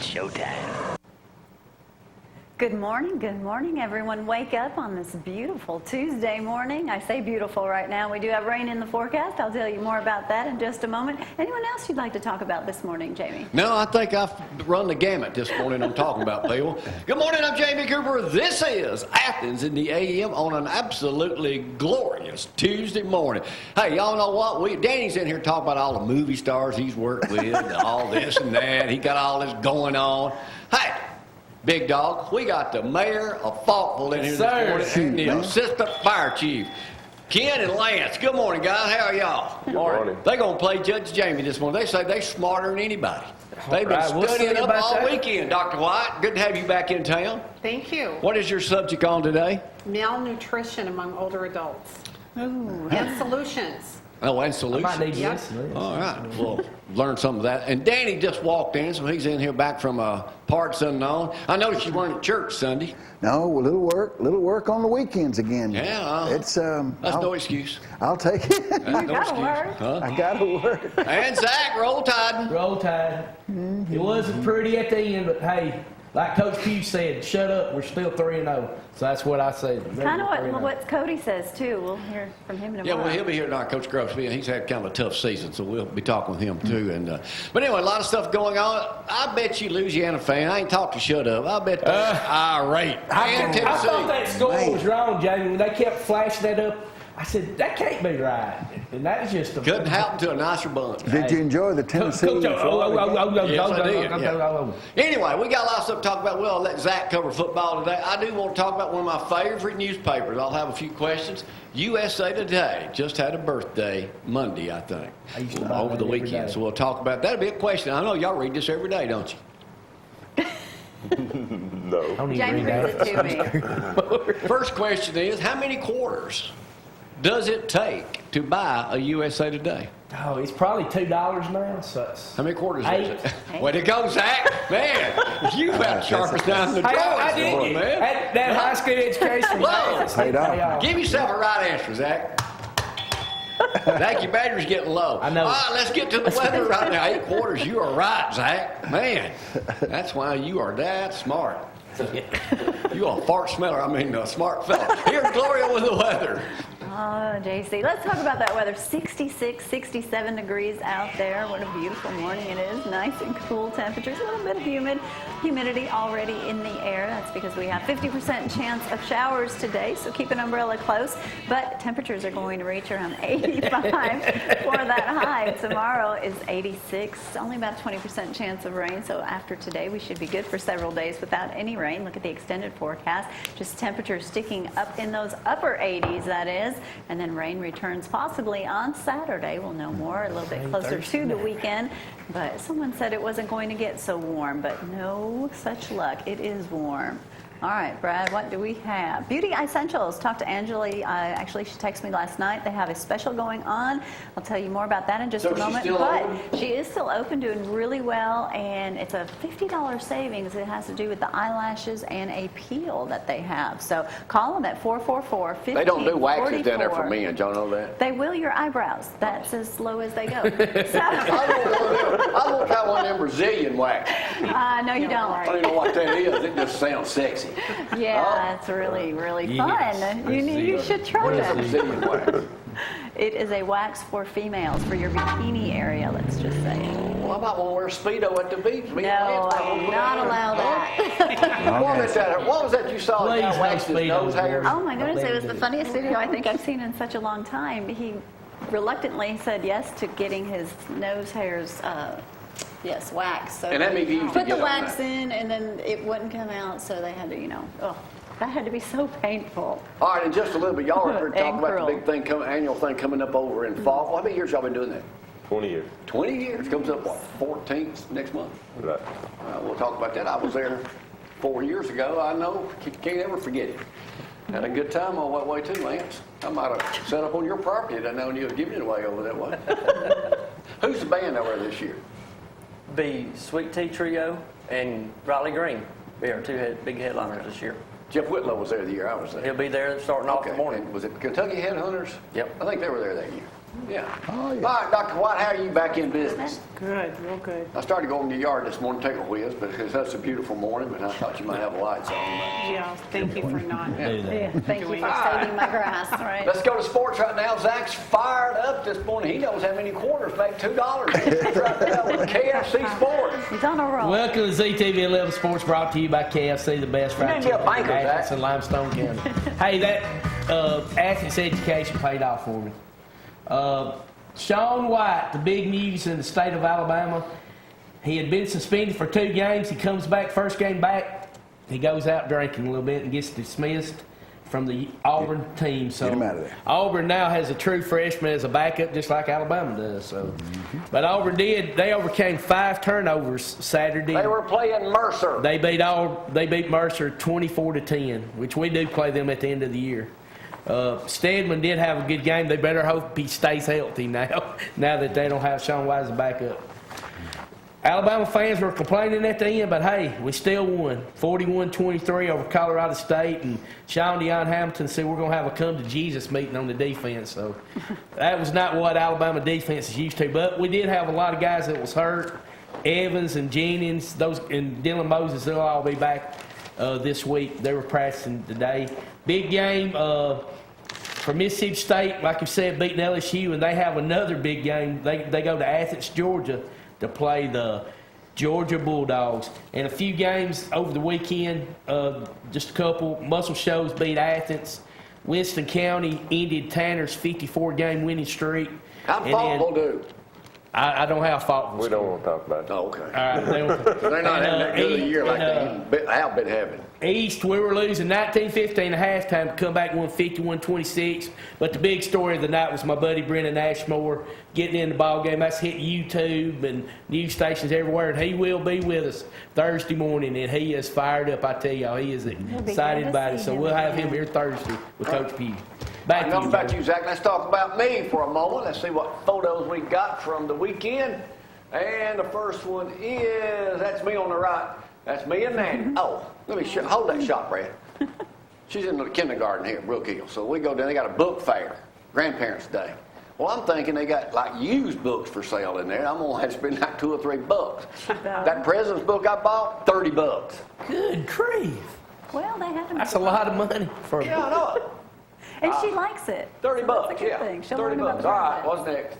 showtime. Good morning, everyone. Wake up on this beautiful Tuesday morning. I say beautiful right now. We do have rain in the forecast. I'll tell you more about that in just a moment. Anyone else you'd like to talk about this morning, Jamie? No, I think I've run the gamut this morning. I'm talking about people. Good morning, I'm Jamie Cooper. This is Athens in the AM on an absolutely glorious Tuesday morning. Hey, y'all know what? Danny's in here talking about all the movie stars he's worked with, and all this and that. He got all this going on. Hey, big dog, we got the mayor of Falkville in here this morning, and the assistant fire chief, Ken and Lance. Good morning, guys. How are y'all? Good morning. They're going to play Judge Jamie this morning. They say they're smarter than anybody. They've been studying up all weekend. Dr. White, good to have you back in town. Thank you. What is your subject on today? Malnutrition among older adults. Ooh. And solutions. Oh, and solutions. I might need Yep. this. All right, we'll learn some of that. And Danny just walked in, so he's in here back from parts unknown. I noticed you weren't at church Sunday. No, a little work on the weekends again. Yeah, it's that's no excuse. I'll take it. That's no gotta excuse. work. Huh? I gotta work. And Zack, roll tide. Roll Tide. It wasn't pretty at the end, but hey, like Coach Pugh said, shut up, we're still 3-0. So that's what I said. Kind of what Cody says, too. We'll hear from him tomorrow. Yeah, well, he'll be here tonight, Coach Grubbs. He's had kind of a tough season, so we'll be talking with him, too. And but anyway, a lot of stuff going on. I bet you Louisiana fan, I ain't talking shut up. I bet they're irate. I thought that score was wrong, Jamie. When they kept flashing that up, I said, that can't be right. And that was just a... Couldn't happen to a nicer bunch. Did you enjoy the Tennessee? Yes, I did. Yeah. Anyway, we got a lot of stuff to talk about. We'll let Zach cover football today. I do want to talk about one of my favorite newspapers. I'll have a few questions. USA Today just had a birthday Monday, I think, over the weekend. So we'll talk about that. That'll be a question. I know y'all read this every day, don't you? No. Jamie reads it to me. First question is, how many quarters does it take to buy a USA Today? Oh, it's probably $2 now. So it's How many quarters is 8. it? Way to go, Zach. Man, you about sharpest down the drawing I board, did. man. That high school education. Whoa. Paid off. Give yourself a right answer, Zach. Zach, your battery's getting low. I know. All right, let's get to the weather right now. 8 quarters, you are right, Zach. Man, that's why you are that smart. You a fart smeller, a smart fella. Here's Gloria with the weather. Oh, JC. Let's talk about that weather. 66, 67 degrees out there. What a beautiful morning it is. Nice and cool temperatures. A little bit of humidity already in the air. That's because we have 50% chance of showers today, so keep an umbrella close. But temperatures are going to reach around 85 for that high. Tomorrow is 86. Only about a 20% chance of rain, so after today we should be good for several days without any rain. Look at the extended forecast. Just temperatures sticking up in those upper 80s, that is. And then rain returns possibly on Saturday. We'll know more a little bit closer to the weekend. But someone said it wasn't going to get so warm, but no such luck. It is warm. All right, Brad, what do we have? Beauty Essentials. Talked to Angela. Actually, she texted me last night. They have a special going on. I'll tell you more about that in just a moment. But she is still open, doing really well, and it's a $50 savings. It has to do with the eyelashes and a peel that they have. So call them at 444-1544. They don't do waxes down there for men. Y'all know that? They will your eyebrows. That's as low as they go. So, I won't try one of them Brazilian wax. no, you don't. I don't even know what that is. It just sounds sexy. Yeah, it's really, really fun. You should try that. Brazilian wax. It is a wax for females for your bikini area, let's just say. Well, I might want to wear a Speedo at the beach. No, I will not allow that. What was that you saw? Please, Guy waxed his nose hairs. Oh my goodness, it was the funniest video I think I've seen in such a long time. He reluctantly said yes to getting his nose hairs yes, wax. So and that means he used to put get the wax that. in, and then it wouldn't come out, so they had to, that had to be so painful. All right, in just a little bit, y'all are talking about Egg the big thing, annual thing coming up over in fall. How many years y'all been doing that? 20 years. 20 years. Comes up, what, 14th next month? Right. We'll talk about that. I was there 4 years ago. I know. Can't ever forget it. Had a good time on that way, too, Lance. I might have set up on your property and I known you was giving it away over that way. Who's the band over there this year? Be Sweet Tea Trio and Riley Green. Be our two big headliners this year. Jeff Whitlow was there the year I was there. He'll be there starting off in the morning. And was it Kentucky Headhunters? Yep. I think they were there that year. Yeah. Oh, yeah. All right, Dr. White, how are you back in business? Good, real good. I started going in the yard this morning to take a whiz because that's a beautiful morning, but I thought you might have the lights on. Yeah, thank you for not. Yeah, thank you for Doing- saving my grass, right? Let's go to sports right now. Zach's fired up this morning. He knows how many quarters make $2. Right now with KFC Sports. He's on a roll. Welcome to ZTV 11 Sports, brought to you by KFC, the best fried You need to be a chicken in banker, Athens Zach. and Limestone County. Hey, that Athens education paid off for me. Sean White, the big news in the state of Alabama. He had been suspended for 2 games. He comes back, first game back. He goes out drinking a little bit and gets dismissed from the Auburn team. So Get him out of there. Auburn now has a true freshman as a backup, just like Alabama does. So, but Auburn they overcame 5 turnovers Saturday. They were playing Mercer. They beat Mercer 24-10, which we do play them at the end of the year. Stidham did have a good game. They better hope he stays healthy now that they don't have Sean White as a backup. Alabama fans were complaining at the end, but hey, we still won 41-23 over Colorado State. And Sean Deion Hamilton said we're going to have a come to Jesus meeting on the defense. So that was not what Alabama defense is used to. But we did have a lot of guys that was hurt. Evans and Jennings, and Dylan Moses, they'll all be back this week. They were practicing today. Big game for Mississippi State, like you said, beating LSU, and they have another big game. They go to Athens, Georgia, to play the Georgia Bulldogs. And a few games over the weekend, just a couple. Muscle Shoals beat Athens. Winston County ended Tanner's 54-game winning streak. How'd Faulkville do? I don't have Faulkville. We don't want to talk about it. Oh, okay. All right, They're not having that good a year like they have been having. East, we were losing 19-15 at halftime to come back and win 51-26. But the big story of the night was my buddy Brendan Ashmore getting in the ball game. That's hit YouTube and news stations everywhere, and he will be with us Thursday morning, and he is fired up. I tell y'all, he is be excited good to about it. see So him we'll have again. him here Thursday with Coach Pugh. Back to Enough you, about Joe. you, Zach. Let's talk about me for a moment. Let's see what photos we got from the weekend. And the first one is, that's me on the right. That's me and Nanny. Oh, let me hold that shot, Brad. She's in the kindergarten here, Brook Hill. So we go down, they got a book fair, Grandparents' Day. Well, I'm thinking they got like used books for sale in there. I'm gonna have to spend like $2 or $3. That president's book I bought, $30. Good grief. Well, they had him. That's a lot of money for a Yeah, I know it. And she likes it. $30, So that's a good yeah. thing. She'll 30 learn about bucks. the All right, process. what's next?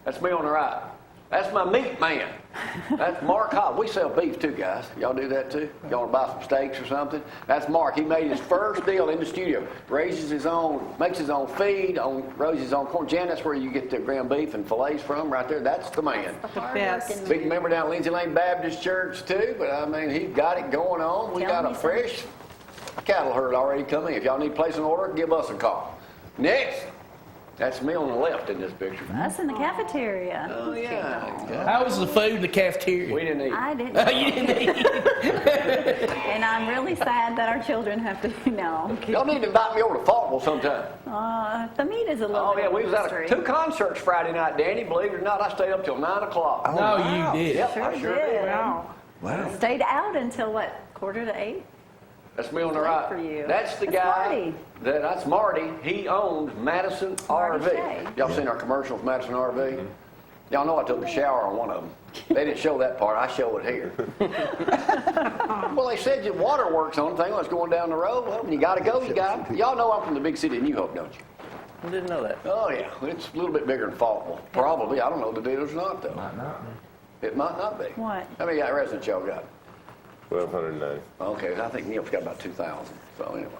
That's me on the right. That's my meat man. That's Mark Hobb. We sell beef too, guys. Y'all do that too? Y'all want to buy some steaks or something? That's Mark. He made his first deal in the studio. Raises his own, makes his own feed, raises his own corn. Jan, that's where you get the ground beef and fillets from right there. That's the man. best. Big member down at Lindsay Lane Baptist Church too, but I mean, he's got it going on. We Tell got me a fresh cattle herd already coming. If y'all need to place an order, give us a call. Next, that's me on the left in this picture. Us in the cafeteria. Oh, yeah. How was the food in the cafeteria? We didn't eat. I didn't. Oh, you didn't eat? And I'm really sad that our children have to, Y'all need to invite me over to Faulkville sometime. the meat is a little Oh, bit yeah, of we a was at mystery. 2 concerts Friday night, Danny. Believe it or not, I stayed up till 9 o'clock. No, you did. Yep, Sure I sure did. did. Wow. Wow. Stayed out until what, 7:45? That's me on the Late right. for you. That's the That's guy. Marty. That's Marty. He owns Madison Marty RV. Shea. Y'all seen our commercial for Madison RV? Y'all know I took a shower on one of them. They didn't show that part. I show it here. Well, they said your waterworks on the thing was going down the road. Well, when you got to go, you got to. Y'all know I'm from the big city of New Hope, don't you? I didn't know that. Oh, yeah. It's a little bit bigger than Faulkville. Probably. I don't know the deal or not, though. Might not be. It might not be. What? How many residents y'all got? 1,290. Okay, I think Neil's got about 2,000. So anyway.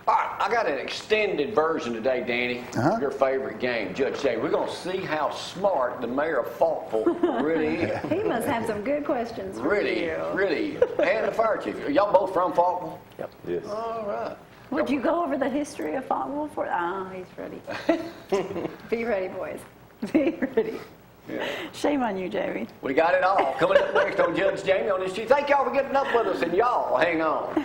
All right, I got an extended version today, Danny. Your favorite game, Judge James. We're going to see how smart the mayor of Faulkville really is. He must have some good questions for Really, you. really. And the fire chief. Are y'all both from Faulkville? Yep. Yes. All right. Would you go over the history of Faulkville for? Oh, he's ready. Be ready, boys. Be ready. Yeah. Shame on you, Jamie. We got it all. Coming up next on Judge Jamie on this. Thank y'all for getting up with us, and y'all hang on.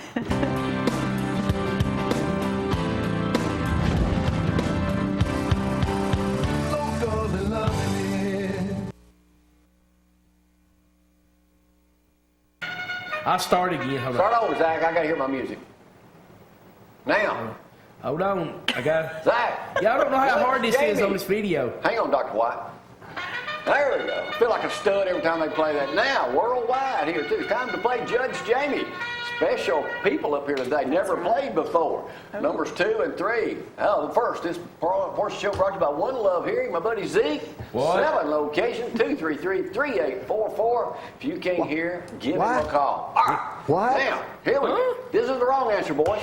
I'll start again. Hold on. Start over, Zach. I got to hear my music. Now. Hold on. I got. Zack. Y'all don't know how hard this is Jamie. on this video. Hang on, Dr. White. There we go. I feel like a stud every time they play that. Now, worldwide here, too. It's time to play Judge Jamie. Special people up here today. Never played before. Numbers 2 and 3. Oh, first, this portion show brought to you by One Love Hearing. My buddy Zeke. What? 7 location, 233-3844. If you can't hear, give him What? a call. All right. What? Now, here we go. This is the wrong answer, boys.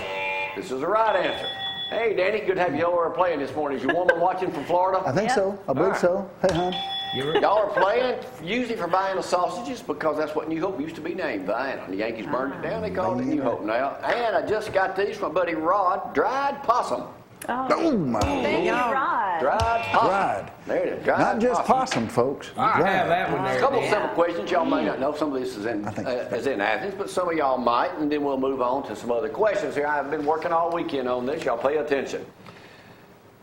This is the right answer. Hey, Danny, good to have you over playing this morning. Is your woman watching from Florida? I think so. I believe so. Hey, hon. Y'all are playing usually for Vienna sausages because that's what New Hope used to be named, Vienna. The Yankees burned it down. They called it New Hope now. And I just got these from my buddy Rod, dried possum. Oh, my Thank you, Lord. Rod. Dried possum. Dried. There it is. Dried Not just possum, folks. I have that one A there. couple Dan. simple questions y'all may not know. Some of this is in, I think is in Athens, but some of y'all might, and then we'll move on to some other questions here. I've been working all weekend on this. Y'all pay attention.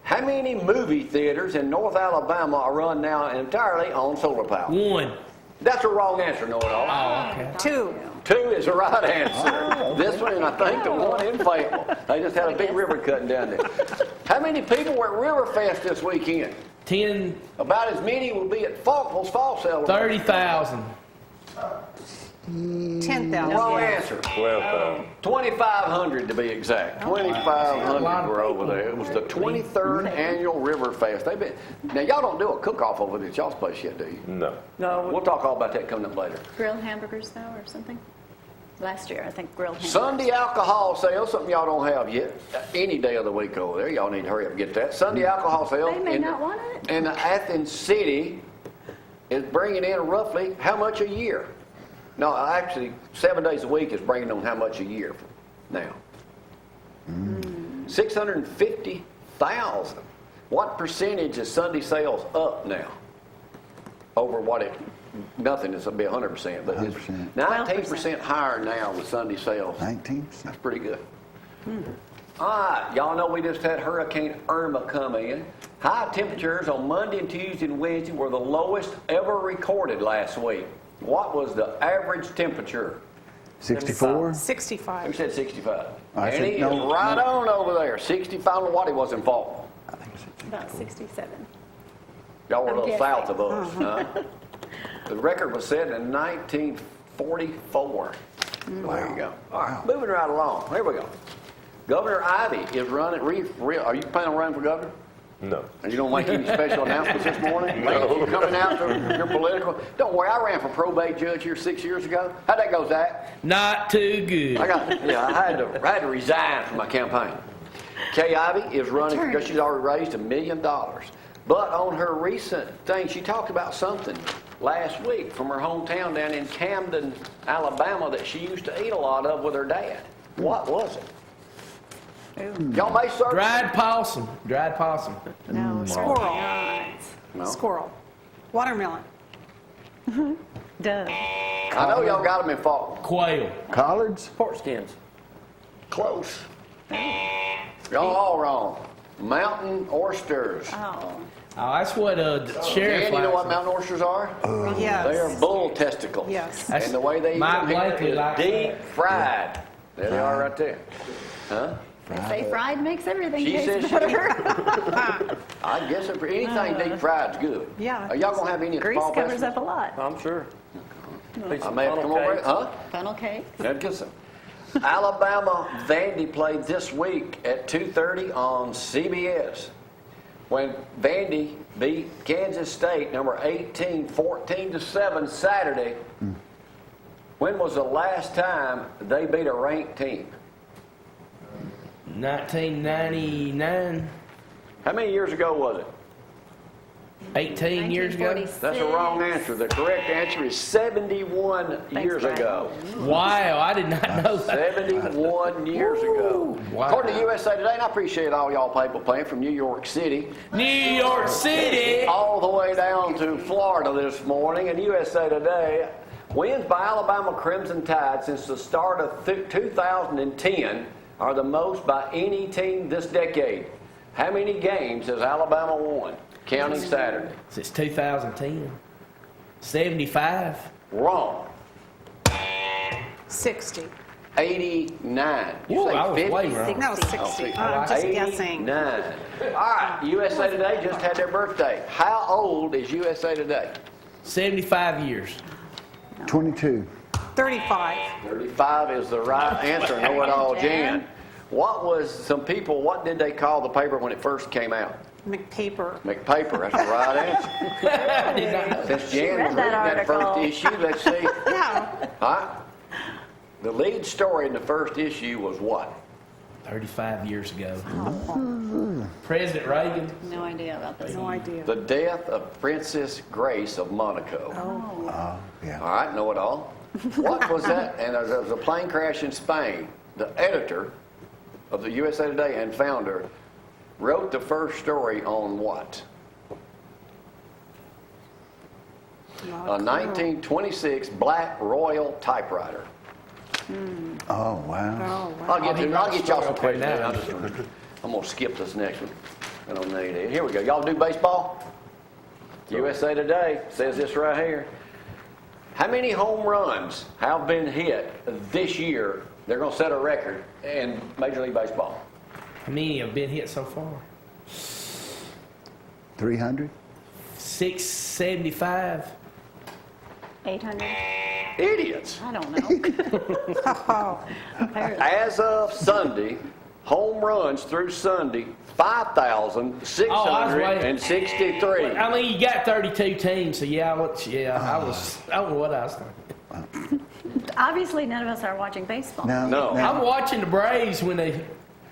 How many movie theaters in North Alabama are run now entirely on solar power? 1. That's a wrong answer, know-it-all. Oh, okay. 2. 2 is the right answer. This one, and I think the one in Fayetteville. They just had a big river cutting down there. How many people were at Riverfest this weekend? 10, About as many will be at Faulkner's Fall Celebration. 30,000. 10,000. Wrong answer. 12,000. 2,500 to be exact. 2,500 were over there. It was the 23rd annual Riverfest. They've been. Now y'all don't do a cook-off over there at y'all's place yet, do you? No. No, We'll talk all about that coming up later. Grilled hamburgers, though, or something? Last year, I think grilled hamburgers. Sunday alcohol sale, something y'all don't have yet. Any day of the week over there, y'all need to hurry up and get that. Sunday alcohol sale. They may in- not want it. And Athens City is bringing in roughly how much a year? No, actually, 7 days a week is bringing them how much a year now? 650,000. What percentage is Sunday sales up now? Over what it, nothing, it's going to be 100%, but it's 100%. 19% higher now with Sunday sales. 19%. That's pretty good. All right, y'all know we just had Hurricane Irma come in. High temperatures on Monday and Tuesday and Wednesday were the lowest ever recorded last week. What was the average temperature? 64? Who 65. said 65? I And said he no, is right no. on over there. 65. I don't know what he was in Faulkner. I think it's About 67. Y'all were a I'm little guessing. south of us. Huh? The record was set in 1944. There you go. All right, moving right along. Here we go. Governor Ivey is running. Are you planning on running for governor? No. And you don't make any special announcements this morning? No. You coming out to your political? Don't worry, I ran for probate judge here 6 years ago. How'd that go, Zack? Not too good. I had to resign from my campaign. Kay Ivey is running because she's already raised $1 million. But on her recent thing, she talked about something last week from her hometown down in Camden, Alabama, that she used to eat a lot of with her dad. What was it? Y'all may search. Dried possum. Dried possum. No, Squirrel. No. Squirrel. Watermelon. Duh. I know y'all got them in Faulkner. Quail. Collards? pork skins. Close. Y'all all wrong. Mountain oysters. Oh. Oh, that's what Sheriff Dan, you know what likes. mountain oysters are? Yes. They are bull testicles. Yes. That's- And the way they eat Mike them here Blakely is likes deep that. fried. There they are right there. Huh? They say fried makes everything She taste says she- better. I guess anything deep fried's good. Yeah. Are y'all gonna have any at the Grease fall covers festival? up a lot. I'm sure. Be I some may have to funnel come over. cakes. Huh? Funnel cake. That'd get some. Alabama Vandy played this week at 2:30 on CBS. When Vandy beat Kansas State, number 18, 14-7 Saturday. When was the last time they beat a ranked team? 1999. How many years ago was it? 18 years ago. 1946. That's a wrong answer. The correct answer is 71 years Brad. ago. Wow, I did not know that. 71 years ago. Wow. According to USA Today, and I appreciate all y'all people playing from New York City New York City. all the way down to Florida this morning, and USA Today, wins by Alabama Crimson Tide since the start of 2010 are the most by any team this decade. How many games has Alabama won, counting Saturday? Since 2010. 75. Wrong. 60. 89. You Whoa, say I was 50? way wrong. No, 60. I'm just guessing. 89. All right, USA Today just had their birthday. How old is USA Today? 75 years. 22. 35. 35 is the right answer. Know it all, Jan. What did they call the paper when it first came out? McPaper. McPaper, that's the right answer. Since Jan read was that reading that first article. issue, let's see. Yeah. All right. The lead story in the first issue was what? 35 years ago. President Reagan. No idea about this. No idea. The death of Princess Grace of Monaco. Oh. Yeah. All right, know it all. What was that? And there was a plane crash in Spain. The editor of the USA Today and founder wrote the first story on what? A 1926 black Royal typewriter. Oh, wow. Oh, wow. I'll get y'all some Okay, questions. now. I'm gonna skip this next one. I don't need it. Here we go. Y'all do baseball? USA Today says this right here. How many home runs have been hit this year? They're gonna set a record in Major League Baseball. How many have been hit so far? 300? 675. 800? Idiots. I don't know. Oh. Apparently. As of Sunday, home runs through Sunday, 5,663. I mean, you got 32 teams, so yeah, I don't know what I was thinking. Obviously, none of us are watching baseball. No. I'm watching the Braves when they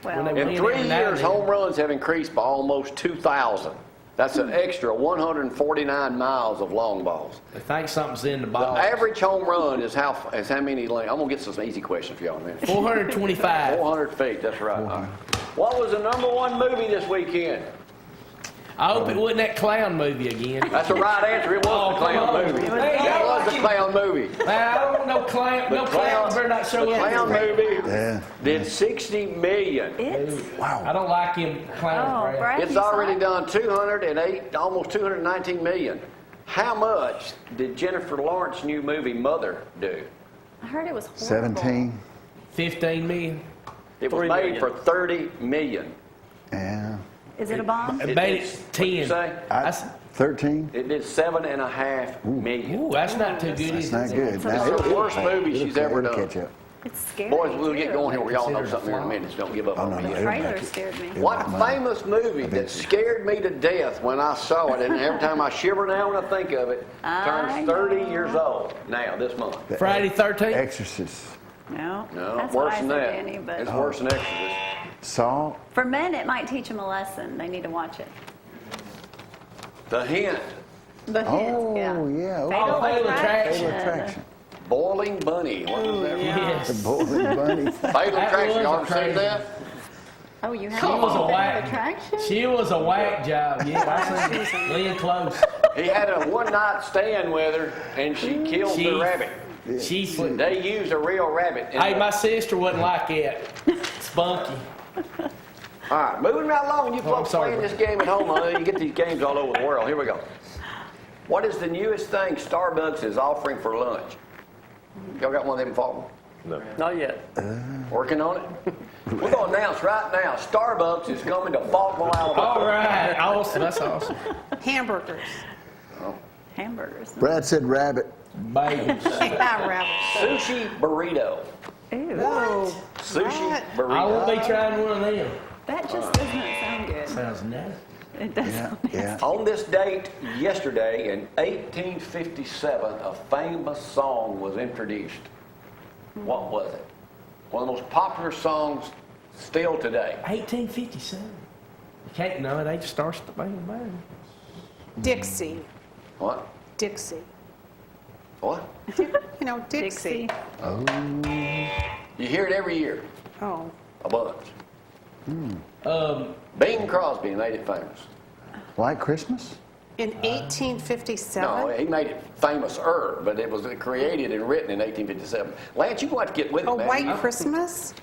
Well, win In 3 every now years, and then. home runs have increased by almost 2,000. That's an extra 149 miles of long balls. They think something's in the The ball. average home run is how many lanes? I'm gonna get some easy questions for y'all in a minute. 425. 400 feet, that's right. What was the #1 movie this weekend? I hope it wasn't that clown movie again. That's the right answer. It was the clown movie. That was the clown movie. I don't know clown. No clowns better not The show clown up. movie Yeah. did 60 million. it's. I don't like him clowns, Oh, Brad. Brad, It's you saw already it? done 208, almost 219 million. How much did Jennifer Lawrence's new movie Mother do? I heard it was horrible. 17? 15 million. It was 3 made million. for 30 million. Yeah. Is it a bomb? It made it What'd you 10. say? That's, 13? It did 7.5 million. ooh, that's not too good, That's is not it? good. It's Now, the it'll- worst movie it'll- she's ever it'll done. catch up. It's scary. Boys, we'll get too. going here. Y'all know Considered a something here in a flop. minute. Don't give up Oh, on no, me no, yet. it'll Trailer make it. scared me. It'll What make money. famous movie that scared me to death when I saw it, and every time I shiver now when I think of it, I turns 30 know. years old now this month. Friday 13th? Exorcist. No, No, that's worse what I than said, that. Danny, but It's worse than Exorcist. Saw. for men, it might teach them a lesson. They need to watch it. The Hint, The Oh, hint, yeah. Fatal Oh, Fatal Attraction. Fatal Attraction. Boiling Bunny. What was that? The Yes. Boiling Bunny. Fatal That Attraction. was Y'all ever seen crazy. that? Oh, you have She was a Fatal whack. Attraction? She was a whack job. Yeah, I seen Lynn Close. He had a one-night stand with her, and she killed She- the rabbit. She's. They used a real rabbit. in Hey, the- my sister wasn't like that. Spunky. All right, moving right along. You Oh, I'm folks sorry, playing bro. this game at home. I know you get these games all over the world. Here we go. What is the newest thing Starbucks is offering for lunch? Y'all got one of them, Faulkner? No. Not yet. Working on it? We're going to announce right now, Starbucks is coming to Faulkner, Alabama. All right. Awesome. That's awesome. Hamburgers. Hamburgers. Brad said rabbit. Bagels. Ah, rabbit. Sushi burrito. Ew. Oh, Sushi what? I burrito. won't be trying one of them. That just doesn't sound good. Sounds nasty. It does. Yeah, yeah. On this date, yesterday, in 1857, a famous song was introduced. What was it? One of the most popular songs still today. 1857. You can't know it. They just starts the bang. Dixie. What? Dixie. What? You know, Dixie. Dixie. You hear it every year, Oh. a bunch. Bing Crosby made it famous. White Christmas? In 1857? No, he made it famous-er, but it was created and written in 1857. Lance, you're going to have to get with it, A man. White Christmas?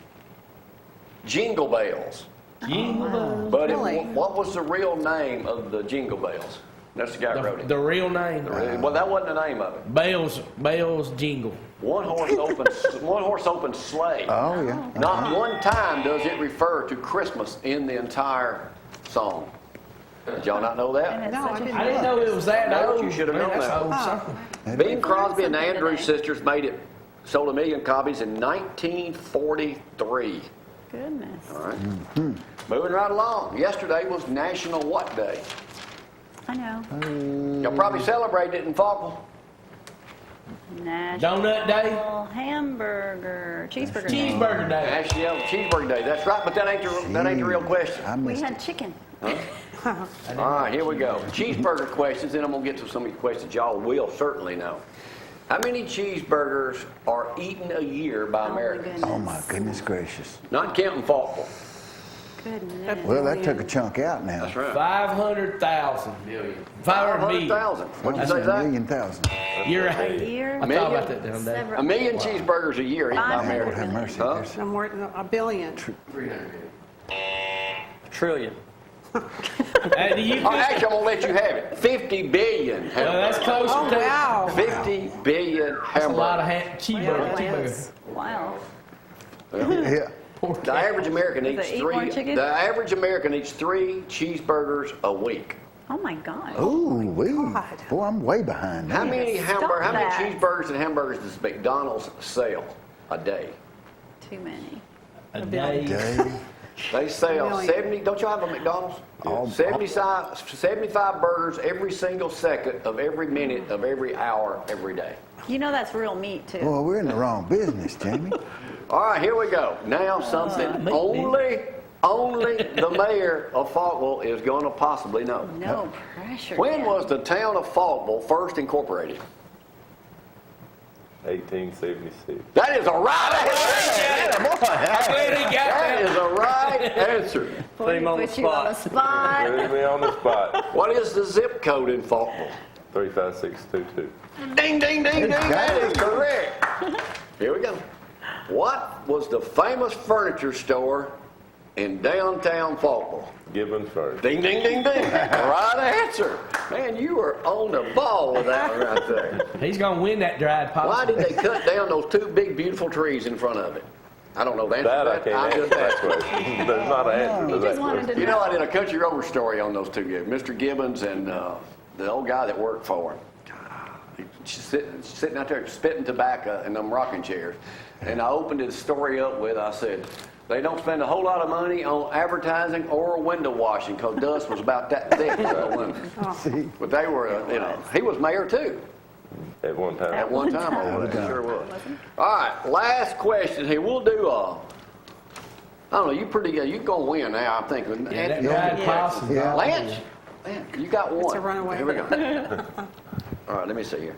Jingle Bells. Jingle bells. But Really? what was the real name of the Jingle Bells? That's the guy who wrote it. The real name? Well, that wasn't the name of it. Bell's Jingle. One horse open sleigh. Oh, yeah. Not one time does it refer to Christmas in the entire song. Did y'all not know that? And it's No, such I a didn't I didn't know it was that No, old. you should have Man, known that's that. old song. Bing Crosby and the something Andrews today. sisters sold 1 million copies in 1943. Goodness. All right. Moving right along. Yesterday was National what Day? I know. Y'all probably celebrated it in Faulkville. National Donut Day? Cheeseburger Day. Cheeseburger Day. National Cheeseburger Day. That's right, but that ain't the real question. I We missed had it. chicken. All right, here we go. Cheeseburger questions, then I'm going to get to some of these questions y'all will certainly know. How many cheeseburgers are eaten a year by Oh, my Americans? goodness. Oh, my goodness gracious. Not counting Faulkville. Goodness. Well, that took a chunk out now. That's right. 500,000 million. 500 million. 500,000. What'd you That's say, a Zach? million thousand. You're A right. year. I thought about that the other day. Several- 1 million cheeseburgers a year eaten by 500 Lord Americans. have mercy. Huh? There's- No more than a billion. Trillion. Do you Oh, actually, I'm going to let you have it. 50 billion well, that's hamburgers. close Oh, to wow. 50 billion That's a lot of hamburgers. cheeseburger. Wow. Yeah. The average American Do eats they eat more three. chicken? The average American eats 3 cheeseburgers a week. Oh my God. Ooh, wee. God. Boy, I'm way behind How now. many Stop How many that. cheeseburgers and hamburgers does McDonald's sell a day? Too many. A day. Day. They sell Million. 70. Don't y'all have a McDonald's? All- 75 burgers every single second of every minute of every hour every day. You know that's real meat too. Boy, we're in the wrong business, Jamie. All right, here we go. Now something only the mayor of Faulkville is going to possibly know. No pressure. When Dad. was the town of Faulkville first incorporated? 1876. That is a right answer. I'm glad he got That is that. a right answer. Boy, Put him on the put you on the spot. Put me on the spot. What is the zip code in Faulkville? 35622. Ding, ding, ding, ding. That is correct. Here we go. What was the famous furniture store in downtown Faulkville? Gibbons first. Ding, ding, ding, ding. Right answer. Man, you were on the ball with that one right there. He's going to win that dried Why pasta. did they cut down those 2 big, beautiful trees in front of it? I don't know the answer That to I that. can't I'm answer just that asking. question. There's not an answer to He that just wanted question. to You know, I did a country road story on those 2 guys, Mr. Gibbons and the old guy that worked for him. She's sitting out there spitting tobacco in them rocking chairs. And I opened the story up with, I said, they don't spend a whole lot of money on advertising or window washing because dust was about that thick on the window. See, But they were, he was mayor too At one time. at one time over there. Sure was. All right, last question here. We'll do I don't know, you pretty good. You're going to win now, I'm thinking. Yeah, that Anthony, dried Yeah. pasta. Yeah. Lance, you got one. It's a runaway. Here we go. All right, let me see here.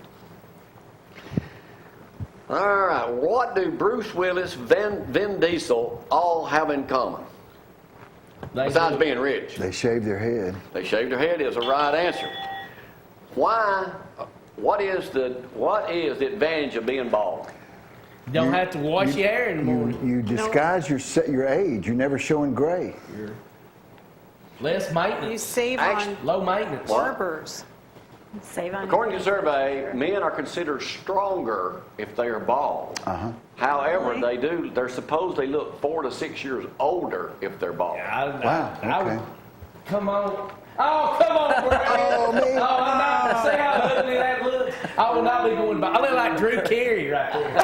All right, what do Bruce Willis, Vin Diesel all have in common? Besides being rich. they shaved their head. They shaved their head is a right answer. Why? What is the advantage of being bald? You don't have to wash your hair in the morning. You disguise your age. You're never showing gray. Less You maintenance. save Actually- on Low maintenance. barbers. Save on. According to the survey, men are considered stronger if they are bald. Uh-huh. However, Really? they're supposed they look 4 to 6 years older if they're bald. Wow, I okay. would, come on. Oh, come on, Brad. Oh, man. I'm not. See how ugly that looks? I will not be going by. I look like Drew Carey right there.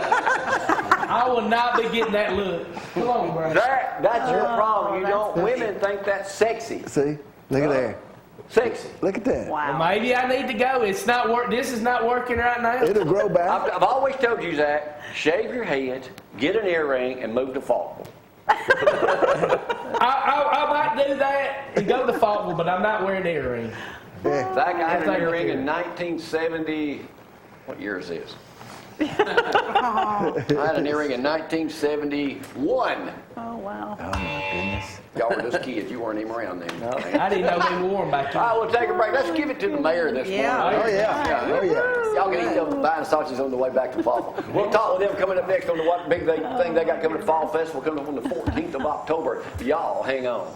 I will not be getting that look. Come on, Brad. That's your problem. You that's don't. funny. Women think that's sexy. See? Look at there. Sexy. Look at that. Wow. Well, maybe I need to go. It's not work. This is not working right now. It'll grow back. I've always told you, Zach, shave your head, get an earring, and move to Faulkville. I might do that and go to Faulkville, but I'm not wearing an earring. Yeah. Zach, I had an Thank you. earring in 1970. What year is this? I had an earring in 1971. Oh wow. Oh, my goodness. Y'all were just kids. You weren't even around then. I didn't know they wore them back then. All right, we'll take a break. Let's give it to the mayor this Yeah. morning. Oh, yeah. Oh, yeah. Y'all can eat them buying sausages on the way back to Fall. We'll talk with them coming up next on the what big thing they got coming to Fall Festival coming up on the 14th of October. Y'all hang on.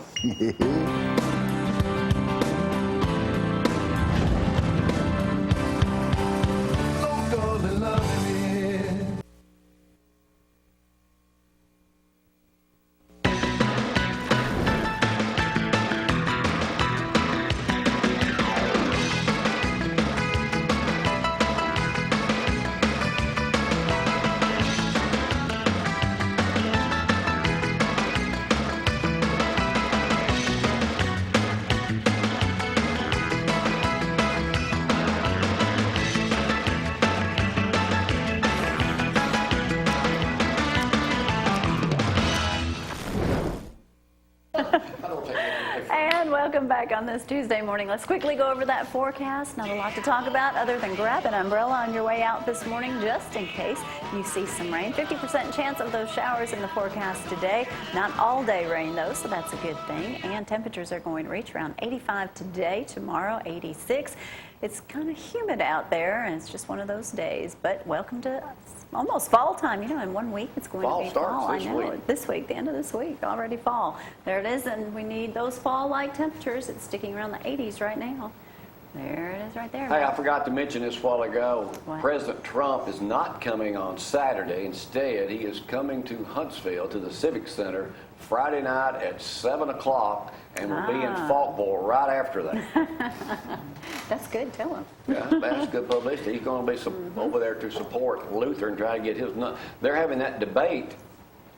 Welcome back on this Tuesday morning. Let's quickly go over that forecast. Not a lot to talk about other than grab an umbrella on your way out this morning just in case you see some rain. 50% chance of those showers in the forecast today. Not all day rain though, so that's a good thing. And temperatures are going to reach around 85 today, tomorrow 86. It's kind of humid out there, and it's just one of those days. But welcome to almost fall time. You know, in 1 week it's going Fall to be starts fall. this I know week. this week, the end of this week, already fall. There it is, and we need those fall-like temperatures. It's sticking around the 80s right now. There it is, right there. Hey, I forgot to mention this a while ago. What? President Trump is not coming on Saturday. Instead, he is coming to Huntsville to the Civic Center Friday night at 7 o'clock and will be in Faultville right after that. That's good. Tell him. Yeah, that's good publicity. He's going to be over there to support Luther and try to get his. They're having that debate.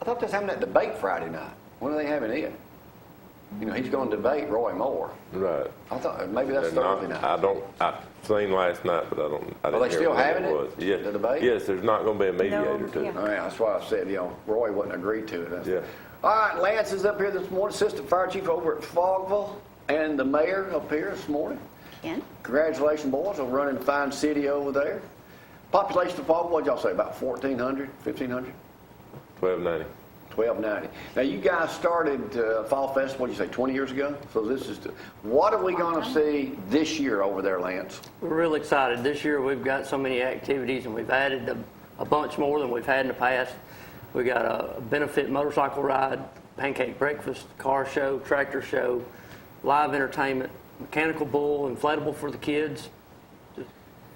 I thought they was having that debate Friday night. When are they having it? You know, he's going to debate Roy Moore. Right. I thought maybe that's They're Thursday not, night. I seen last night, but I didn't they hear still when having it? was. Yes. The debate? Yes, there's not going to be a mediator No, to it. yeah. Oh, yeah, that's why I said, Roy wouldn't agree to it. Yeah. All right, Lance is up here this morning, Assistant Fire Chief over at Fogville, and the Mayor up here this morning. Ken? Congratulations, boys, on running a fine city over there. Population of Fogville, what'd y'all say, about 1,400, 1,500? 1290. 1290. Now, you guys started Fall Festival, you say, 20 years ago? So this is, what are we going to see this year over there, Lance? We're really excited. This year we've got so many activities, and we've added a bunch more than we've had in the past. We got a benefit motorcycle ride, pancake breakfast, car show, tractor show, live entertainment, mechanical bull, inflatable for the kids. Just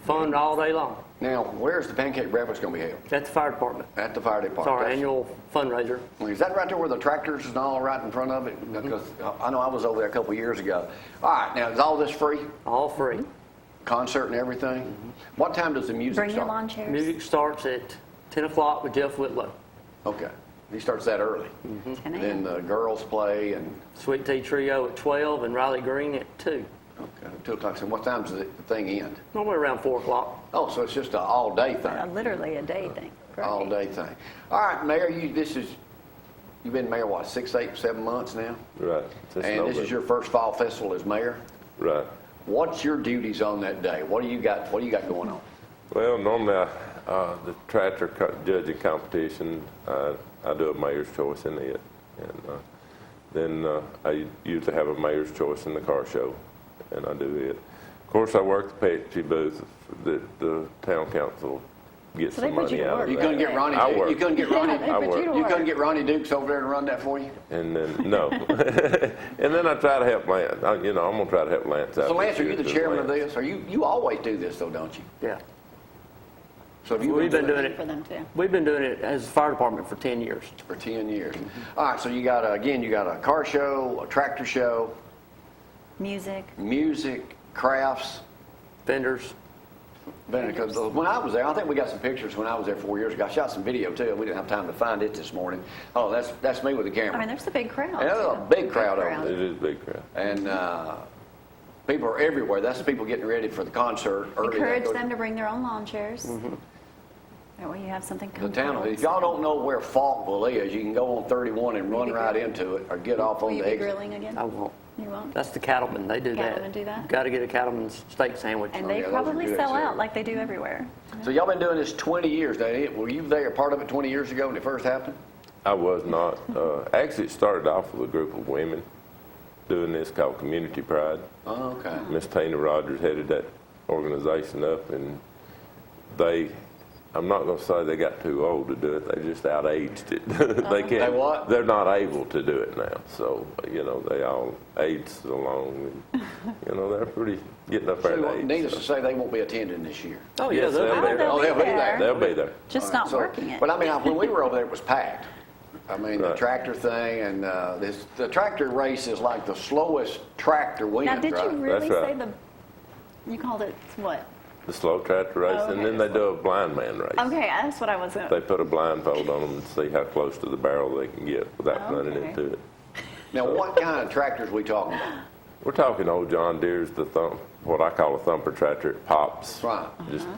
fun all day long. Now, where's the pancake breakfast going to be held? At the fire department. At the fire It's department. our annual fundraiser. Is that right there where the tractors and all right in front of it? Because I know I was over there a couple of years ago. All right, now is all this free? All free. Concert and everything? What time does the music Bring your start? lawn chairs. Music starts at 10 o'clock with Jeff Whitlow. Okay, he starts that early. 10 Then a.m. the girls play and, Sweet Tea Trio at 12 and Riley Green at 2. okay, 2 o'clock. So what time does the thing end? Normally around 4 o'clock. Oh, so it's just an all-day thing? Literally a day thing. Great. All-day thing. All right, Mayor, you've been mayor, what, 6, 8, 7 months now? Right. Since And this November. is your first fall festival as mayor? Right. What's your duties on that day? What do you got going on? Well, normally the tractor judging competition, I do a mayor's choice in it. And then I usually have a mayor's choice in the car show, and I do it. Of course, I work the Pepsi booth that the town council gets So they some put you money to out work. of You that. couldn't get Ronnie. I work. You couldn't get Ronnie. Yeah, they put you to You work. couldn't get Ronnie Dukes over there to run that for you. And then, no. And then I try to help Lance. I'm going to try to help Lance out. So Lance, this are year, you the 'cause chairman of Lance- this? Are you always do this though, don't you? Yeah. So have you We've been doing For it. them too. We've been doing it as a fire department for 10 years. for 10 years? All right. So you got a car show, a tractor show, Music. music, crafts. Vendors. Because when I was there, I think we got some pictures when I was there 4 years ago. I shot some video too. We didn't have time to find it this morning. Oh, that's me with the camera. I mean, there's a big crowd. And there's a too. big crowd over It is a big crowd. And people are everywhere. That's the people getting ready for the concert early. Encourage them to bring their own lawn chairs. That way you have something The comfortable. town. If y'all don't know where Faultville is, you can go on 31 and run right into it, or get off Will on you the be exit. grilling again? I won't. You won't? That's the cattlemen. They do that. Cattlemen do that? Got to get a cattleman's steak sandwich. And Oh, they yeah, those are probably good, sell too. out like they do everywhere. So y'all been doing this 20 years. Now, were you there, part of it 20 years ago when it first happened? I was not. Actually, it started off with a group of women doing this called Community Pride. Oh, okay. Miss Tina Rogers headed that organization up, and I'm not going to say they got too old to do it. They just out-aged it. They can't. They what? They're not able to do it now. So, they all aged along. And, they're pretty getting up there in age. Needless so. to say, they won't be attending this year. Oh, yeah. Yes, they'll they'll be be there. there. Oh, they'll be there. They'll be there. Just All not right, so- working it. But I mean, when we were over there, it was packed. I mean, the Right. tractor thing and the tractor race is like the slowest tractor wins, Now, did right? you really That's say right. you called it what? The slow tractor race, Oh, and okay. then they do a blind man race. Okay, that's what I was going They put a blindfold on them and see how close to the barrel they can get without Oh, running okay. into it. Now, what kind of tractors we talking about? We're talking old John Deere's, what I call a thumper tractor. It pops. Right. Just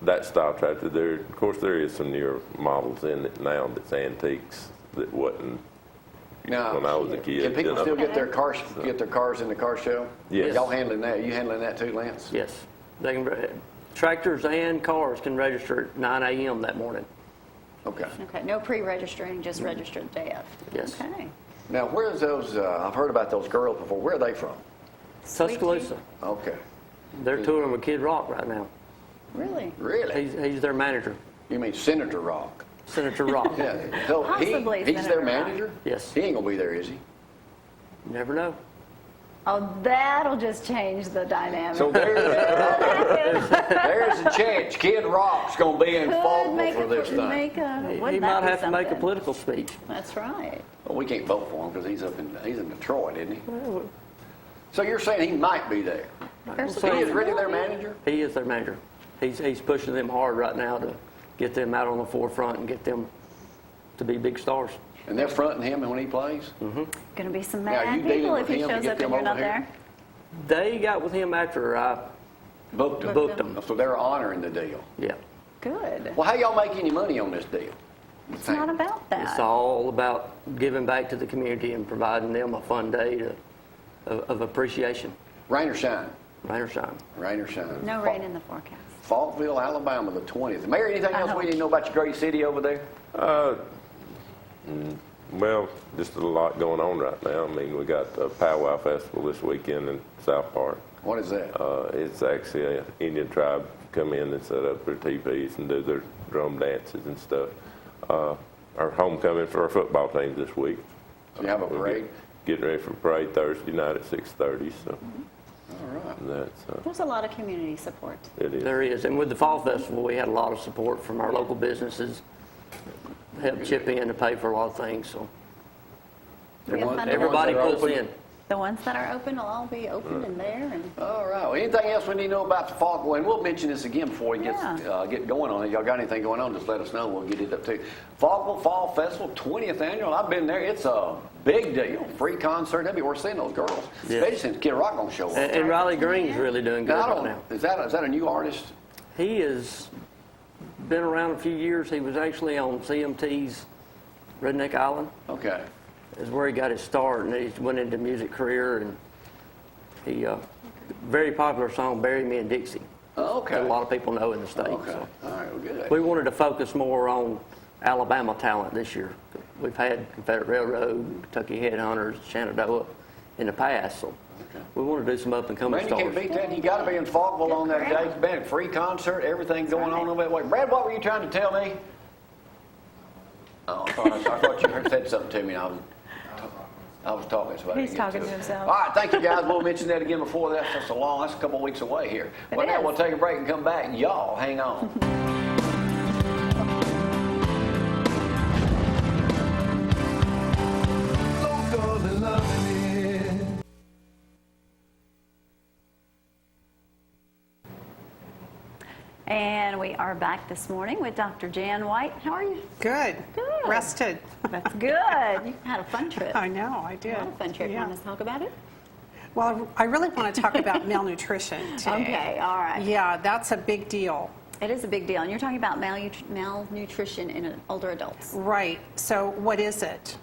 that style tractor. Of course, there is some newer models in it now that's antiques that wasn't Now, when I was a kid. Can people you know. still get their cars in the car show? Yes. Y'all handling that? You handling that too, Lance? Yes. They can, tractors and cars can register at 9 a.m. that morning. Okay. Okay, no pre-registering, just register the day of. Yes. Okay. Now, where's those, I've heard about those girls before. Where are they from? Tuscaloosa. Okay. They're touring with Kid Rock right now. Really? Really? He's their manager, You mean Senator Rock? Senator Rock. Yeah. So Possibly he's Senator their Rock. manager? Yes. He ain't gonna be there, is he? You never know. Oh, that'll just change the dynamic. So there's a chance Kid Rock's gonna be in Could Faulkville make for this thing. He wouldn't might that be have to make a something? political speech. That's right. Well, we can't vote for him because he's in Detroit, isn't he? So you're saying he might be there? There's So he is a really their possibility. manager? He is their manager. He's pushing them hard right now to get them out on the forefront and get them to be big stars. And they're fronting him when he plays? Going to be some Now, are mad you dealing people with if he him to shows get up them and you're over not here? there. They got with him after I Booked him. booked them. So they're honoring the deal. Yeah. Good. Well, how y'all make any money on this deal? It's not about that. It's all about giving back to the community and providing them a fun day of appreciation. Rain or shine? Rain or shine. Rain or shine? No rain in the forecast. Faulkville, Alabama, the 20th. Mayor, anything else we didn't know about your great city over there? Well, just a lot going on right now. I mean, we got a powwow festival this weekend in South Park. What is that? It's actually an Indian tribe come in and set up their teepees and do their drum dances and stuff. Our homecoming for our football team this week. So you have a We'll parade? Getting ready for parade Thursday night at 6:30. So All right. that's There's a lot of community support. it is. There is. And with the Fall Festival, we had a lot of support from our local businesses. Helped chip in to pay for a lot of things. So We have fun everybody that are pulls open. in. The ones that are open will all be open and there. And All right. Well, anything else we need to know about the Faulkville? And we'll mention this again before we get going on it. Y'all got anything going on, just let us know. We'll get it up too. Faulkville Fall Festival, 20th annual. I've been there. It's a big deal. Free concert. That'd be worth seeing those girls. Yeah. Especially since Kid Rock gonna show up. And Riley Green's really doing good Now, right now. is that a new artist? He has been around a few years. He was actually on CMT's Redneck Island. Okay. Is where he got his start, and he went into music career. And he very popular song, "Bury Me in Dixie." Okay. That a lot of people know in the state. Okay. So. All right. Well, good. We wanted to focus more on Alabama talent this year. We've had Confederate Railroad, Kentucky Headhunters, Shenandoah in the past, so we want to do some up-and-coming Man, you can't stars. beat that. You got to be in Faulkville on that day. It's been a free concert, everything going on over that way. Brad, what were you trying to tell me? Oh, I thought you said something to me. And I was talking. So I didn't He's get talking to to it. himself. All right, thank you guys. We'll mention that again before that. That's a couple of weeks away here. Well, now is. we'll take a break and come back. Y'all, hang on. And we are back this morning with Dr. Jan White. How are you? Good. Good. Rested. That's good. You had a fun trip. I know, I did. Had a fun trip. You Yeah. want to talk about it? Well, I really want to talk about malnutrition today. Okay, all right. Yeah, that's a big deal. It is a big deal. And you're talking about malnutrition in older adults. Right. So what is it?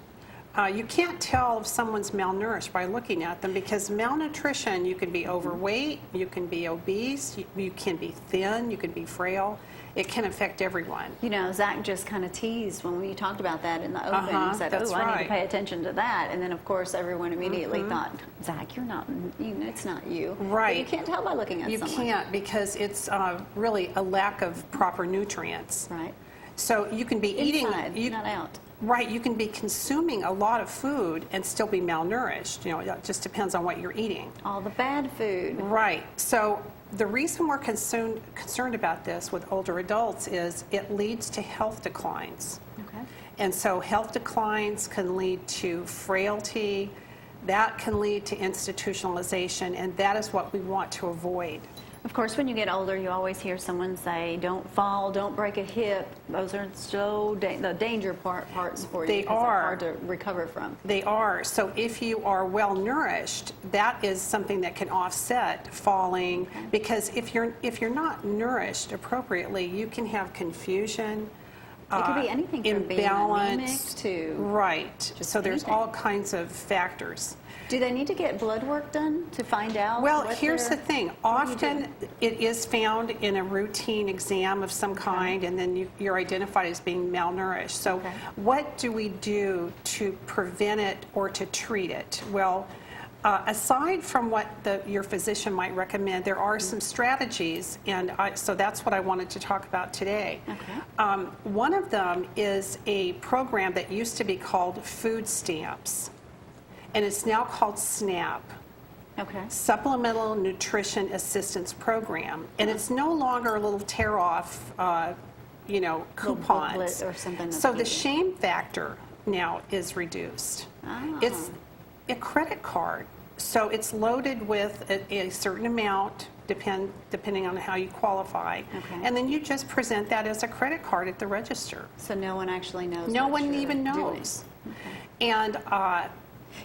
You can't tell if someone's malnourished by looking at them because malnutrition, you can be overweight, you can be obese, you can be thin, you can be frail. It can affect everyone. You know, Zack just kind of teased when we talked about that in the open. He said, that's I need right. to pay attention to that. And then, of course, everyone immediately thought, Zack, you're not, it's not you. Right. But you can't tell by looking at You someone. can't because it's really a lack of proper nutrients. Right. So you can be Inside, eating, not out. Right, you can be consuming a lot of food and still be malnourished. You know, it just depends on what you're eating. All the bad food. Right. So the reason we're concerned about this with older adults is it leads to health declines. Okay. And so health declines can lead to frailty, that can lead to institutionalization, and that is what we want to avoid. Of course, when you get older, you always hear someone say, don't fall, don't break a hip. Those are so the danger parts for you They because are. they're hard to recover from. They are. So if you are well nourished, that is something that can offset falling. Because if you're not nourished appropriately, you can have confusion. It could be anything from being imbalance. anemic to Right. just So there's anything. all kinds of factors. Do they need to get blood work done to find out? Well, what here's the they're- thing. what do you do? Often it is found in a routine exam of some kind, and then you're identified as being malnourished. So Okay. what do we do to prevent it or to treat it? Well, aside from what your physician might recommend, there are some strategies, and so that's what I wanted to talk about today. Okay. One of them is a program that used to be called food stamps, and it's now called SNAP. Okay. Supplemental Nutrition Assistance Program, and it's no longer a little tear-off, coupons. booklet or something So that the you- shame factor now is reduced. Ah. It's a credit card, so it's loaded with a certain amount, depending on how you qualify, Okay. and then you just present that as a credit card at the register. So no one actually knows. No what one you're even doing. knows. And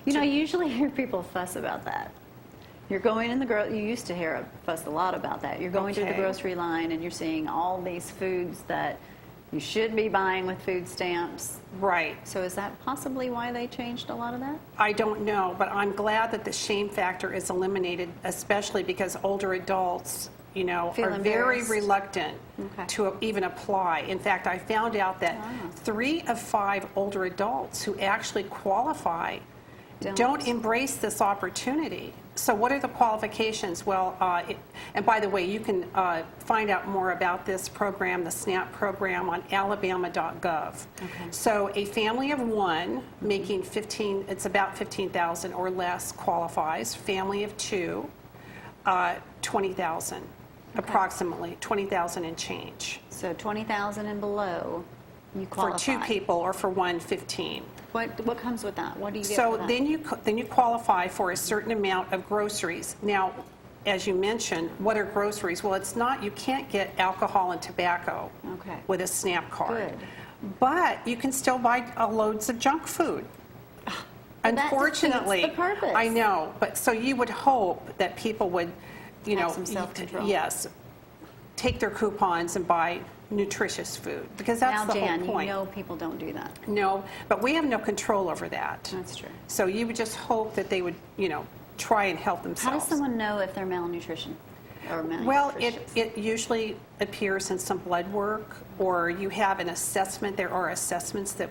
You know, I usually hear people fuss about that. You're going in you used to hear a fuss a lot about that. You're going through the Okay. grocery line and you're seeing all these foods that you should be buying with food stamps. right. So is that possibly why they changed a lot of that? I don't know, but I'm glad that the shame factor is eliminated, especially because older adults, Feel are very embarrassed. reluctant Okay. to even apply. In fact, I found out that 3 of 5 older adults who actually qualify don't embrace this opportunity. So what are the qualifications? Well, and by the way, you can find out more about this program, the SNAP program, on alabama.gov. So a family of 1 making it's about 15,000 or less qualifies. Family of 2, 20,000, approximately 20,000 and change. So 20,000 and below, you qualify. For 2 people, or for 1, 15. What comes with that? What do you get So for that? then you qualify for a certain amount of groceries. Now, as you mentioned, what are groceries? Well, you can't get alcohol and tobacco Okay. with a SNAP card. Good. But you can still buy loads of junk food. But that defeats Unfortunately, the purpose. I know, but so you would hope that people would, Have some self-control. yes, take their coupons and buy nutritious food, because that's Now, the Jan, whole you point. know people don't do that. No, but we have no control over that. That's true. So you would just hope that they would, try and help How themselves. does someone know if they're malnutrition or malnutritious? Well, it usually appears in some blood work, or you have an assessment. There are assessments that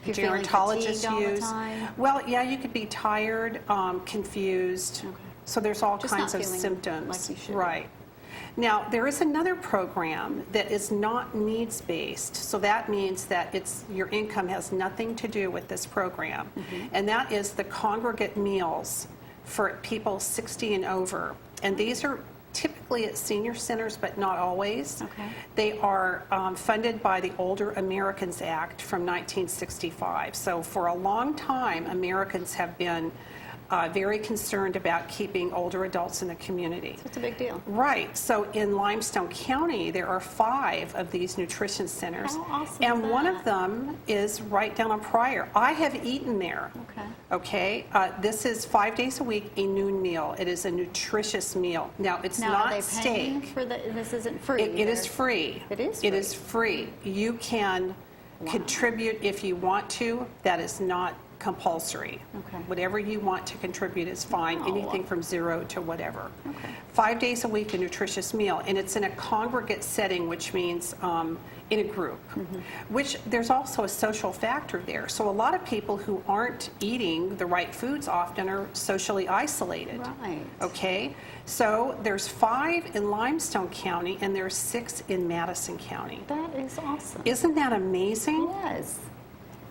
If you're feeling gerontologists fatigued all the use. time? Well, yeah, you could be tired, confused. Okay. So there's all Just not kinds of feeling symptoms. like you should be. Right. Now, there is another program that is not needs-based, so that means that your income has nothing to do with this program, Mm-hmm. and that is the congregate meals for people 60 and over. And these are typically at senior centers, but not always. Okay. They are funded by the Older Americans Act from 1965. So for a long time, Americans have been very concerned about keeping older adults in the community. It's a big deal. Right. So in Limestone County, there are 5 of these nutrition centers. How awesome and is one that? of them is right down on Pryor. I have eaten there. Okay. Okay. This is 5 days a week, a noon meal. It is a nutritious meal. Now, it's Now, not are they paying steak. for this isn't free. It is There's- free. It is It free. is free. You can contribute if you want to. That is not compulsory. Okay. Whatever you want to contribute is fine, Oh. anything from 0 to whatever. Okay. 5 days a week, a nutritious meal, and it's in a congregate setting, which means in a group, Mm-hmm. which there's also a social factor there. So a lot of people who aren't eating the right foods often are socially isolated. Right. Okay, so there's 5 in Limestone County, and there's 6 in Madison County. That is awesome. Isn't that amazing? Yes.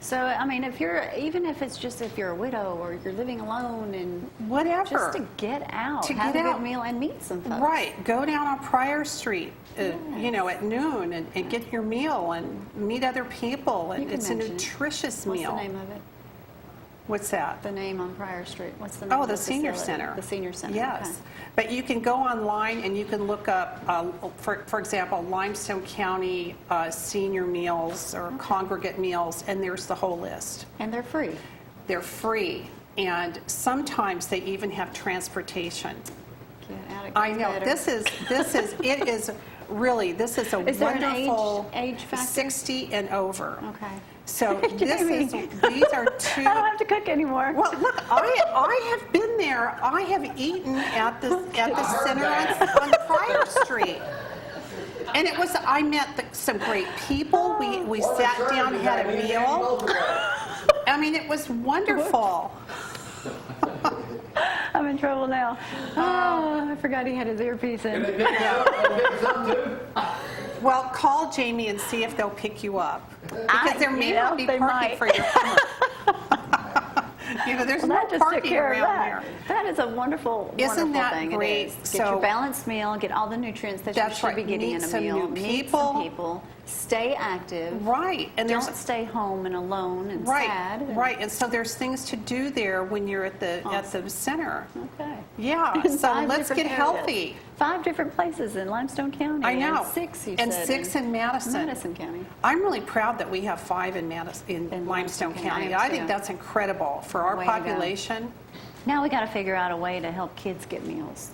So, I mean, if you're a widow or you're living alone and Whatever. just to get out, To have get a out. good meal and meet some folks. Right, go down on Pryor Street, at noon and get your meal and meet other people, You and can it's a mention it. nutritious What's meal. the name of it? What's that? The name on Pryor Street. What's the name Oh, of the senior facility? center. The senior center. Yes. Okay. But you can go online and you can look up, for example, Limestone County senior meals or congregate meals, and there's the whole list. And they're free. They're free, and sometimes they even have transportation. Get out of I know, better. it is really, this is a Is there an wonderful age factor? 60 and over. Okay. So Jamie. these are two. I don't have to cook anymore. Well, look, I have been there. I have eaten at the center on Pryor Street. And it was, I met some great people. We sat down, had a meal. I mean, it was wonderful. I'm in trouble now. Oh, I forgot he had his earpiece in. Well, call Jamie and see if they'll pick you up. Because there may not be they parking might. for your Hummer. There's Well, no that just took parking care of around that. there. That is a wonderful, Isn't wonderful that thing. great? It is. Get So- your balanced meal, get all the nutrients that you That's should right. be getting Meet in a some meal. new Meet people. some people. Stay active. Right. And Don't stay home and alone and sad. Right. And so there's things to do there when you're at the center. Okay. Yeah. In So 5 let's different get areas. healthy. 5 different places in Limestone County. I know. And 6, you And said. 6 in Madison. Madison County. I'm really proud that we have 5 in Limestone County. I think that's incredible for our Way to go. population. Now we got to figure out a way to help kids get meals.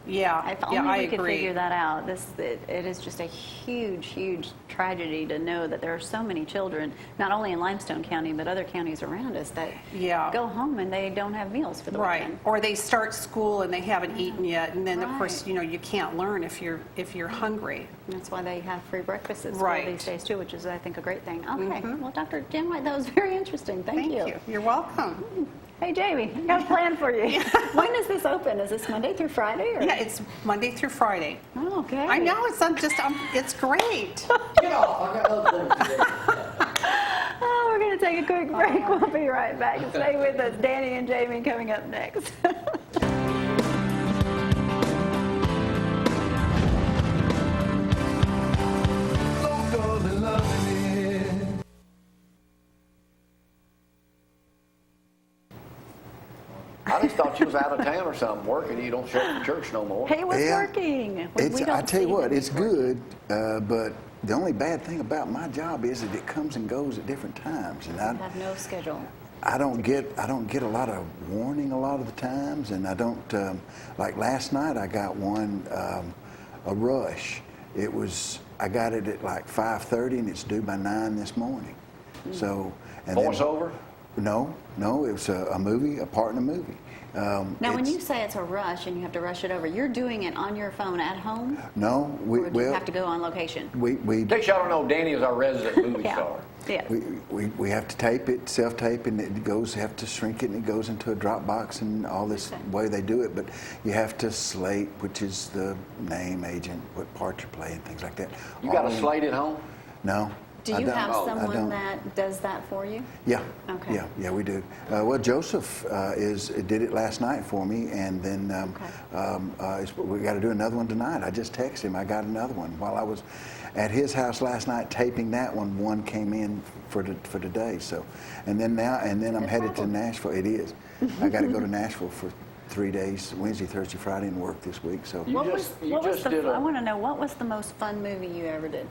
Yeah. If Yeah, only I we could agree. figure that out. It is just a huge, huge tragedy to know that there are so many children, not only in Limestone County, but other counties around us that Yeah. go home and they don't have meals for the Right. weekend. Or they start school and they haven't eaten yet, and then of course, Right. you can't learn if you're hungry. That's why they have free breakfast at school Right. these days too, which is, I think, a great thing. Okay. Well, Dr. Jen White, that was very interesting. Thank you. You're welcome. Hey, Jamie, I got a plan for you. When does this open? Is this Monday through Friday? Or? Yeah, it's Monday through Friday. Oh, okay. I know it's great. Get off. I got other things to do. Oh, we're going to take a quick break. We'll be right back. Stay with us. Danny and Jamie coming up next. I just thought you was out of town or something, working. You don't show up for church no more. He was Yeah. working. I tell you what, it's good, but the only bad thing about my job is that it comes and goes at different times, and I have no schedule. I don't get a lot of warning a lot of the times, and I don't like last night I got one a rush. I got it at like 5:30 and it's due by 9 this morning. So and then- Voiceover? No, it was a movie, a part in a movie. Now, when you say it's a rush and you have to rush it over, you're doing it on your phone at home? No, Or do you have to go on location? we In case y'all don't know, Danny is our resident movie Yeah. star. Yeah. We have to tape it, self-tape, and have to shrink it, and it goes into a Dropbox and all this way they do it. But you have to slate, which is the name, agent, what part you're playing, things like that. You got All a in- slate at home? No. Do I you don't. have I someone don't. that does that for you? Yeah. Okay. Yeah, we do. Well, Joseph did it last night for me, and then we got to do another one tonight. I just texted him. I got another one while I was at his house last night taping that one. One came in for today. So, and then I'm headed to Nashville. It is. I got to go to Nashville for 3 days: Wednesday, Thursday, Friday, and work this week. So. I want to know, what was the most fun movie you ever did?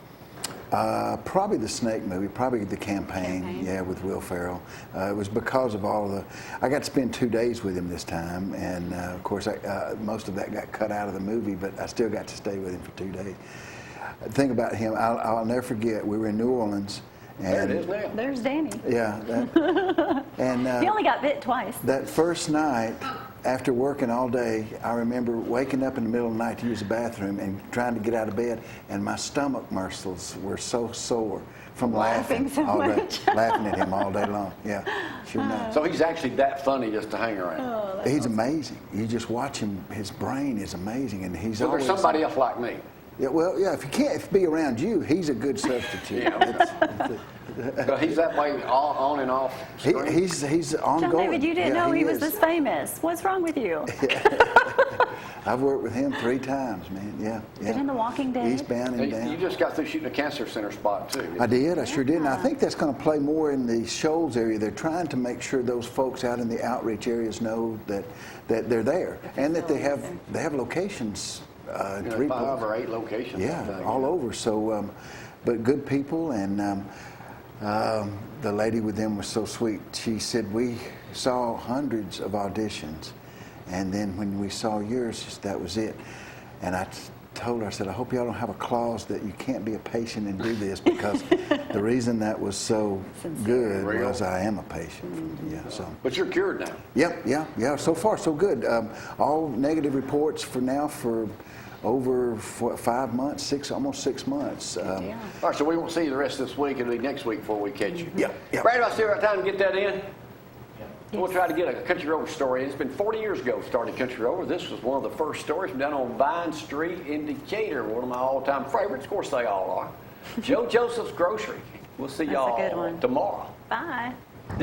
Probably the Snake movie, probably the campaign, yeah, with Will Ferrell. It was because of I got to spend 2 days with him this time, and of course, most of that got cut out of the movie, but I still got to stay with him for 2 days. The thing about him, I'll never forget, we were in New Orleans. And, There it is now. There's Danny. Yeah. And He only got bit twice. that first night, after working all day, I remember waking up in the middle of the night to use the bathroom and trying to get out of bed, and my stomach muscles were so sore from laughing so all day, much. laughing at him all day long. Yeah, sure enough. So he's actually that funny just to hang around. Oh, He's amazing. You just watch him; his brain is amazing, and he's So always. there's somebody else like me. Yeah, well, yeah. If he can't be around you, he's a good substitute. Yeah. But he's that way on and off screen. He's ongoing. John David, you didn't Yeah, know he was is. this famous. What's wrong with you? I've worked with him 3 times, man. Yeah. Been in The Walking Dead? Eastbound and down. You just got through shooting a cancer center spot too. I did. I sure did. And I think that's going to play more in the Shoals area. They're trying to make sure those folks out in the outreach areas know that they're there and that they have locations. 5 or 8 locations. I Yeah, think. all over. So, but good people, and the lady with them was so sweet. She said, we saw hundreds of auditions, and then when we saw yours, that was it. And I told her, I said, I hope y'all don't have a clause that you can't be a patient and do this, because the reason that was so good Real. was I am a patient. Yeah, so. But you're cured now. Yeah. So far, so good. All negative reports for now for over 5 months, almost 6 months. All right, so we won't see you the rest of this week. It'll be next week before we catch you. Yeah. Brad, I still got time to get that in? We'll try to get a Country Rover story in. It's been 40 years ago we started Country Rover. This was one of the first stories done on Vine Street in Decatur, one of my all-time favorites. Of course, they all are. Joe Joseph's Grocery. We'll see That's a good y'all one. tomorrow. Bye. Where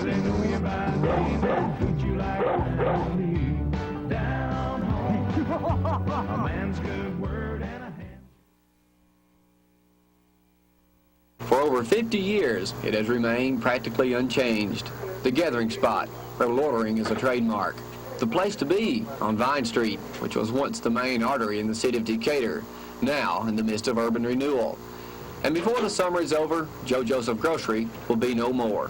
they know you by name and treat you like family. Down home, a man's good word and a hand. For over 50 years, it has remained practically unchanged. The gathering spot, where loitering is a trademark. The place to be on Vine Street, which was once the main artery in the city of Decatur, now in the midst of urban renewal. And before the summer is over, Joe Joseph Grocery will be no more.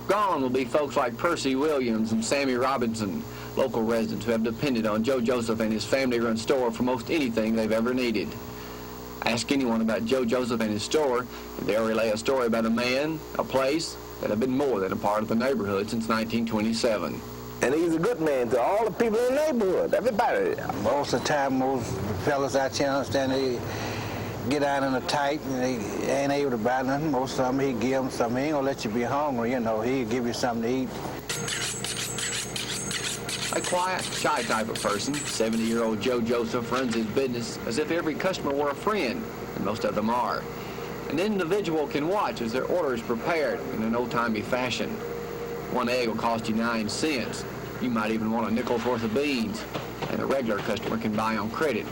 Gone will be folks like Percy Williams and Sammy Robinson, local residents who have depended on Joe Joseph and his family-run store for most anything they've ever needed. Ask anyone about Joe Joseph and his store, and they'll relay a story about a man, a place, that have been more than a part of the neighborhood since 1927. And he's a good man to all the people in the neighborhood, everybody. Most of the time, most fellas out here, understand, they get out in a tight and they ain't able to buy nothing. Most of them, he give them something. He ain't gonna let you be hungry, you know. He'll give you something to eat. A quiet, shy type of person, 70-year-old Joe Joseph runs his business as if every customer were a friend, and most of them are. An individual can watch as their order is prepared in an old-timey fashion. One egg will cost you 9 cents. You might even want a nickel's worth of beans, and a regular customer can buy on credit.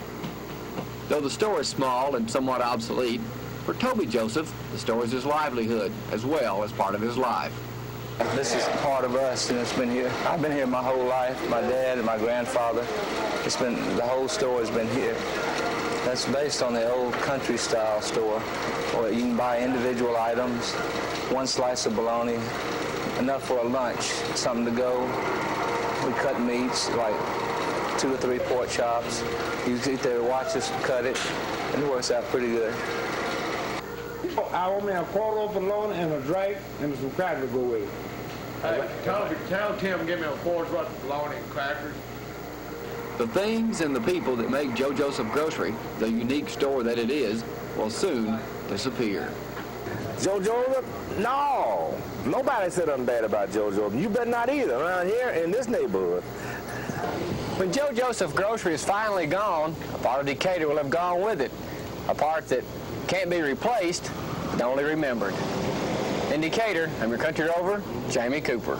Though the store is small and somewhat obsolete, for Toby Joseph, the store is his livelihood as well as part of his life. This is part of us, and it's been here. I've been here my whole life. My dad and my grandfather. It's been, the whole store has been here. That's based on the old country style store, where you can buy individual items, 1 slice of bologna, enough for a lunch, something to go. We cut meats, like 2 or 3 pork chops. You sit there and watch us cut it, and it works out pretty good. I want me a quarter of bologna and a drink and some crackers to go with it. Hey, tell Tim give me a quarter's worth of bologna and crackers. The things and the people that make Joe Joseph Grocery the unique store that it is will soon disappear. Joe Joseph? No. Nobody said nothing bad about Joe Joseph. You better not either around here in this neighborhood. When Joe Joseph Grocery is finally gone, a part of Decatur will have gone with it. A part that can't be replaced, but only remembered. In Decatur, I'm your Country Rover, Jamie Cooper.